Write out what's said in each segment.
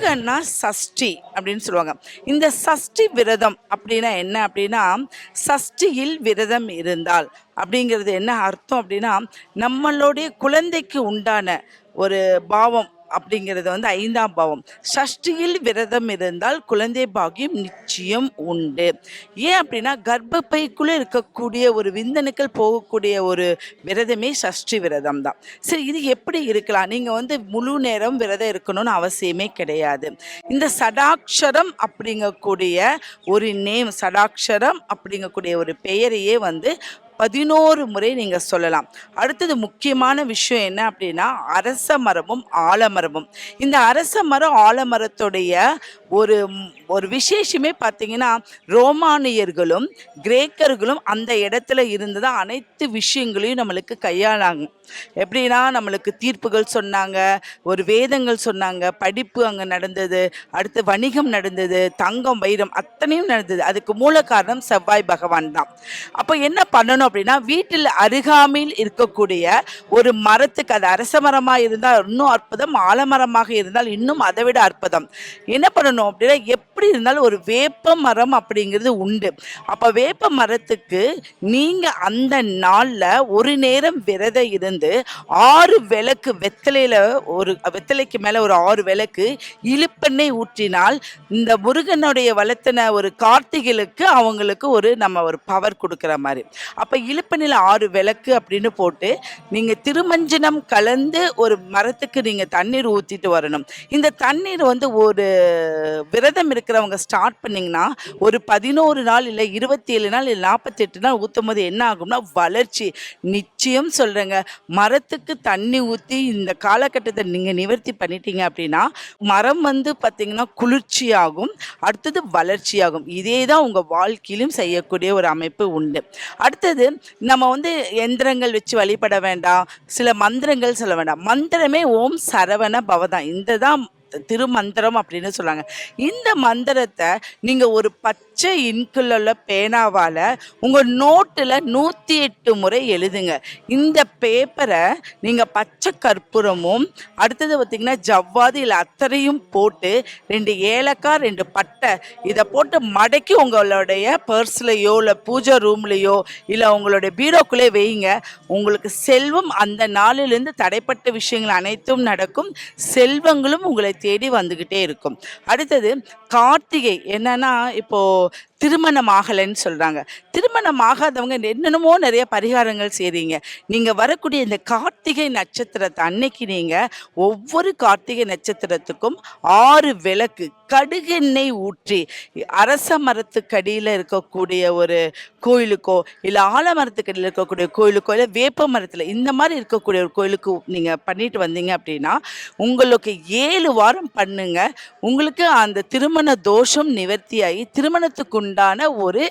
முருகன்னா சஷ்டி அப்படின்னு சொல்லுவாங்க. இந்த சஷ்டி விரதம் அப்படின்னா என்ன அப்படின்னா, சஷ்டியில் விரதம் இருந்தால் அப்படிங்கிறது என்ன அர்த்தம் அப்படின்னா, நம்மளுடைய குழந்தைக்கு உண்டான ஒரு பாவம் அப்படிங்கிறது வந்து 5ஆம் பாவம். சஷ்டியில் விரதம் இருந்தால் குழந்தை பாக்கியம் நிச்சயம் உண்டு. ஏன் அப்படின்னா, கர்ப்பப்பைக்குள்ள இருக்கக்கூடிய ஒரு விந்தணுக்கள் போகக்கூடிய ஒரு விரதமே சஷ்டி விரதம் தான். சரி, இது எப்படி இருக்கலாம்? நீங்க வந்து முழு நேரம் விரதம் இருக்கணும்னு அவசியமே கிடையாது. இந்த சடாக்ஷரம் அப்படிங்கக்கூடிய ஒரு நேம், சடாக்ஷரம் அப்படிங்கக்கூடிய ஒரு பெயரையே வந்து 11 முறை நீங்க சொல்லலாம். அடுத்தது முக்கியமான விஷயம் என்ன அப்படின்னா, அரச மரமும் ஆலமரமும். இந்த அரச மரம் ஆலமரத்துடைய ஒரு ஒரு விசேஷமே பார்த்தீங்கன்னா, ரோமானியர்களும் கிரேக்கர்களும் அந்த இடத்துல இருந்து தான் அனைத்து விஷயங்களையும் நம்மளுக்கு கையாளாங்க. எப்படின்னா, நம்மளுக்கு தீர்ப்புகள் சொன்னாங்க, ஒரு வேதங்கள் சொன்னாங்க, படிப்பு அங்கே நடந்தது, அடுத்து வணிகம் நடந்தது, தங்கம் வைரம் அத்தனையும் நடந்தது. அதுக்கு மூல காரணம் செவ்வாய் பகவான் தான். அப்போ என்ன பண்ணணும் அப்படின்னா, வீட்டில் அருகாமையில் இருக்கக்கூடிய ஒரு மரத்துக்கு, அது அரச மரமாக இருந்தால் இன்னும் அற்புதம், ஆலமரமாக இருந்தால் இன்னும் அதை விட அற்புதம். என்ன பண்ணணும் அப்படின்னா, எப்படி இருந்தாலும் ஒரு வேப்ப மரம் அப்படிங்கிறது உண்டு. அப்போ வேப்ப மரத்துக்கு நீங்க அந்த நாளில் ஒரு நேரம் விரதம் இருந்து 6 விளக்கு வெத்தலையில், ஒரு வெத்தலைக்கு மேலே ஒரு 6 விளக்கு இழுப்பெண்ணெய் ஊற்றினால், இந்த முருகனுடைய வளர்த்தின ஒரு கார்த்திகளுக்கு அவங்களுக்கு நம்ம ஒரு பவர் கொடுக்குற மாதிரி. அப்போ இழுப்பெண்ணில் 6 விளக்கு அப்படின்னு போட்டு நீங்கள் திருமஞ்சனம் கலந்து ஒரு மரத்துக்கு நீங்கள் தண்ணீர் ஊற்றிட்டு வரணும். இந்த தண்ணீர் வந்து ஒரு விரதம் இருக்கிறவங்க ஸ்டார்ட் பண்ணிங்கன்னா, ஒரு 11 நாள் இல்லை 27 நாள் இல்லை 48 நாள் ஊற்றும் போது என்ன ஆகும்னா, வளர்ச்சி நிச்சயம் சொல்கிறேங்க. மரத்துக்கு தண்ணி ஊற்றி இந்த காலகட்டத்தை நீங்கள் நிவர்த்தி பண்ணிட்டீங்க அப்படின்னா, மரம் வந்து பார்த்திங்கன்னா குளிர்ச்சியாகும், அடுத்தது வளர்ச்சியாகும். இதே தான் உங்கள் வாழ்க்கையிலும் செய்யக்கூடிய ஒரு அமைப்பு உண்டு. அடுத்தது, நம்ம வந்து எந்திரங்கள் வச்சு வழிபட வேண்டாம், சில மந்திரங்கள் சொல்ல வேண்டாம். மந்திரமே ஓம் சரவண பவதான், இந்த தான் திருமந்திரம் அப்படின்னு சொல்லுவாங்க. இந்த மந்திரத்தை நீங்கள் ஒரு பச்சை இன்குள்ள உள்ள பேனாவால் உங்கள் நோட்டில் 108 முறை எழுதுங்க. இந்த பேப்பரை நீங்கள் பச்சை கற்பூரமும், அடுத்தது பார்த்திங்கன்னா ஜவ்வாது இல்லை அத்தரையும் போட்டு 2 ஏலக்காய் 2 பட்டை இதை போட்டு மடக்கி உங்களுடைய பர்ஸ்லையோ இல்லை பூஜை ரூம்லேயோ இல்லை உங்களுடைய பீரோக்குள்ளே வைங்க. உங்களுக்கு செல்வம் அந்த நாளிலிருந்து தடைப்பட்ட விஷயங்கள் அனைத்தும் நடக்கும், செல்வங்களும் உங்களை தேடி வந்துக்கிட்டே இருக்கும். அடுத்தது கார்த்திகை. என்னன்னா, இப்போ திருமணம் ஆகலைன்னு சொல்கிறாங்க. திருமணம் ஆகாதவங்க என்னென்னமோ நிறைய பரிகாரங்கள் செய்கிறீங்க. நீங்கள் வரக்கூடிய இந்த கார்த்திகை நட்சத்திரத்தை அன்னைக்கு நீங்கள் ஒவ்வொரு கார்த்திகை நட்சத்திரத்துக்கும் 6 விளக்கு கடுகெண்ணெய் ஊற்றி அரச மரத்துக்கடியில் இருக்கக்கூடிய ஒரு கோயிலுக்கோ இல்லை ஆலமரத்துக்கடியில் இருக்கக்கூடிய கோயிலுக்கோ இல்லை வேப்ப மரத்தில் இந்த மாதிரி இருக்கக்கூடிய ஒரு கோயிலுக்கு நீங்கள் பண்ணிட்டு வந்தீங்க அப்படின்னா, உங்களுக்கு 7 வாரம் பண்ணுங்க. உங்களுக்கு அந்த திருமண தோஷம் நிவர்த்தியாகி திருமணத்துக்கு உண்டான ஒரு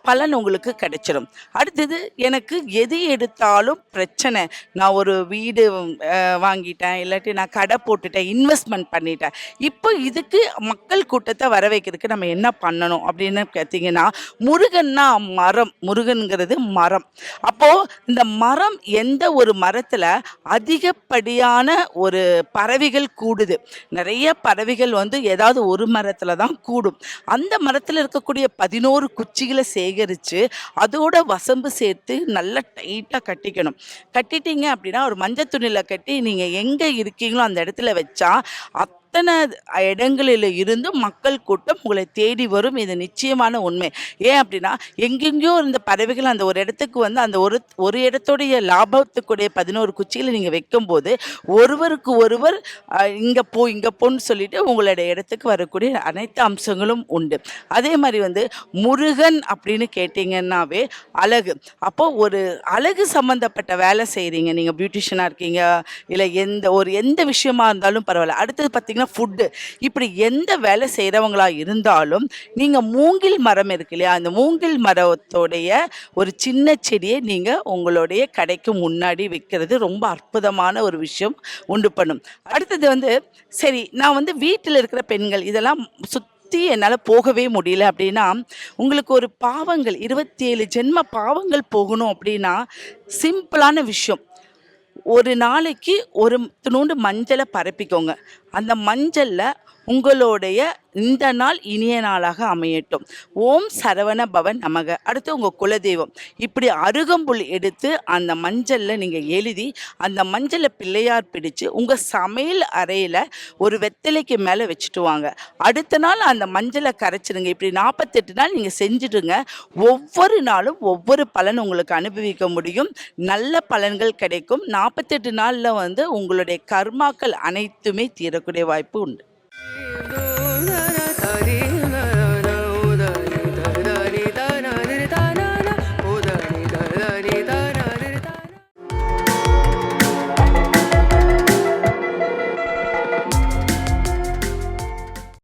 பலன் உங்களுக்கு கிடைச்சிடும். அடுத்தது, எனக்கு எது எடுத்தாலும் பிரச்சனை, நான் ஒரு வீடு வாங்கிட்டேன், இல்லாட்டி நான் கடை போட்டுட்டேன், இன்வெஸ்ட்மெண்ட் பண்ணிட்டேன், இப்போ இதுக்கு மக்கள் கூட்டத்தை வர வைக்கிறதுக்கு நம்ம என்ன பண்ணணும் அப்படின்னு பார்த்தீங்கன்னா, முருகன்னா மரம், முருகன்கிறது மரம். அப்போது இந்த மரம், எந்த ஒரு மரத்தில் அதிகப்படியான ஒரு பறவைகள் கூடுது, நிறைய பறவைகள் வந்து ஏதாவது ஒரு மரத்தில் தான் கூடும். அந்த மரத்தில் இருக்கக்கூடிய 11 குச்சிகளை சேகரித்து அதோட வசம்பு சேர்த்து நல்லா டைட்டாக கட்டிக்கணும். கட்டிட்டீங்க அப்படின்னா, ஒரு மஞ்சள் துணியில் கட்டி நீங்கள் எங்கே இருக்கீங்களோ அந்த இடத்துல வச்சா அத்தனை இடங்களில் இருந்து மக்கள் கூட்டம் உங்களை தேடி வரும். இது நிச்சயமான உண்மை. ஏன் அப்படின்னா, எங்கெங்கேயோ இருந்த பறவைகள் அந்த ஒரு இடத்துக்கு வந்து அந்த ஒரு இடத்துடைய லாபத்துக்குடைய 11 குச்சிகளை நீங்கள் வைக்கும்போது ஒருவருக்கு ஒருவர் இங்கே போன்னு சொல்லிட்டு உங்களுடைய இடத்துக்கு வரக்கூடிய அனைத்து அம்சங்களும் உண்டு. அதே மாதிரி வந்து முருகன் அப்படின்னு கேட்டிங்கன்னாவே அழகு. அப்போது ஒரு அழகு சம்மந்தப்பட்ட வேலை செய்கிறீங்க, நீங்கள் பியூட்டிஷியனாக இருக்கீங்க, இல்லை எந்த விஷயமா இருந்தாலும் பரவாயில்ல. அடுத்தது பார்த்திங்கன்னா ஃபுட்டு, இப்படி எந்த வேலை செய்கிறவங்களா இருந்தாலும் நீங்கள் மூங்கில் மரம் இருக்கு இல்லையா, அந்த மூங்கில் மரத்தோடைய ஒரு சின்ன செடியை நீங்கள் உங்களுடைய கடைக்கு முன்னாடி வைக்கிறது ரொம்ப அற்புதமான ஒரு விஷயம் உண்டு பண்ணும். அடுத்தது வந்து, சரி நான் வந்து வீட்டில் இருக்கிற பெண்கள் இதெல்லாம் என்னால் போகவே முடியல அப்படின்னா, உங்களுக்கு ஒரு பாவங்கள் 27 ஜென்ம பாவங்கள் போகணும் அப்படின்னா சிம்பிளான விஷயம். ஒரு நாளைக்கு ஒரு துணூண்டு மஞ்சளை பரப்பிக்கோங்க. அந்த மஞ்சளில் உங்களுடைய இந்த நாள் இனிய நாளாக அமையட்டும். ஓம் சரவண பவன் நமக. அடுத்து உங்கள் குலதெய்வம். இப்படி அருகம்புல் எடுத்து அந்த மஞ்சளில் நீங்கள் எழுதி அந்த மஞ்சளை பிள்ளையார் பிடிச்சு உங்கள் சமையல் அறையில் ஒரு வெத்தலைக்கு மேலே வச்சுட்டு வாங்க. அடுத்த நாள் அந்த மஞ்சளை கரைச்சிடுங்க. இப்படி 48 நாள் நீங்கள் செஞ்சுடுங்க. ஒவ்வொரு நாளும் ஒவ்வொரு பலன் உங்களுக்கு அனுபவிக்க முடியும். நல்ல பலன்கள் கிடைக்கும். 48 நாளில் உங்களுடைய கர்மாக்கள் அனைத்துமே தீரக்கூடிய வாய்ப்பு உண்டு.